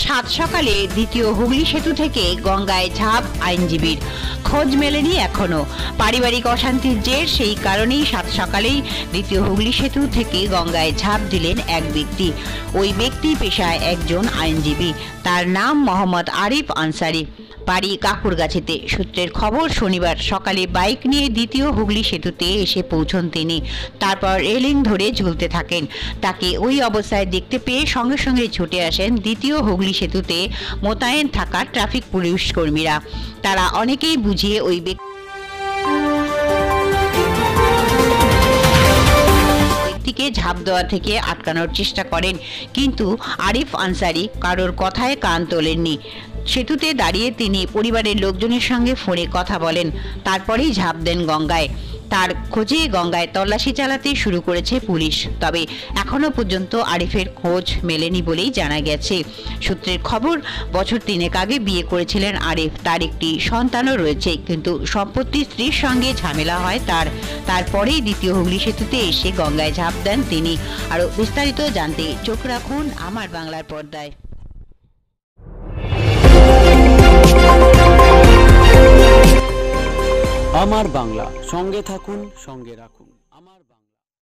সাত সকালে দ্বিতীয় হুগলি সেতু থেকে গঙ্গায় ঝাঁপ আইনজীবীর, খোঁজ মেলেনি এখনো। পারিবারিক অশান্তির জের, সেই কারণেই সাত সকালেই দ্বিতীয় হুগলি সেতু থেকে গঙ্গায় ঝাঁপ দিলেন এক ব্যক্তি। ওই ব্যক্তি পেশায় একজন আইনজীবী। তার নাম মোহাম্মদ আরিফ আনসারি, বাড়ি কাকুরগাছিতে। সূত্রের খবর, শনিবার সকালে বাইক নিয়ে দ্বিতীয় হুগলি সেতুতে এসে পৌঁছন তিনি। তারপর রেলিং ধরে ঝুলতে থাকেন। তাকে ওই অবস্থায় দেখতে পেয়ে সঙ্গে সঙ্গে ছুটে আসেন দ্বিতীয় হুগলি সেতুতে মোতায়েন থাকা ট্রাফিক পুলিশ কর্মীরা। তারা অনেকেই বুঝিয়ে ওই ব্যক্তিকে ঝাঁপ দেওয়া থেকে আটকানোর চেষ্টা করেন, কিন্তু আরিফ আনসারি কারোর কথায় কান তোলেননি। সেতুতে দাঁড়িয়ে তিনি পরিবারের লোকজনের সঙ্গে ফোনে কথা বলেন, তারপরেই ঝাঁপ দেন গঙ্গায়। তার খোঁজে গঙ্গায় তল্লাশি চালাতে শুরু করেছে পুলিশ। তবে এখনো পর্যন্ত আরিফের খোঁজ মেলেনি বলেই জানা গেছে। সূত্রের খবর, বছর 3 আগে বিয়ে করেছিলেন আরিফ। তার একটি সন্তানও রয়েছে, কিন্তু সম্প্রতি স্ত্রীর সঙ্গে ঝামেলা হয় তার। তারপরেই দ্বিতীয় হুগলি সেতুতে এসে গঙ্গায় ঝাঁপ দেন তিনি। আরও বিস্তারিত জানতে চোখ রাখুন আমার বাংলার পর্দায়। আমার বাংলা, সঙ্গে থাকুন, সঙ্গে রাখুন। আমার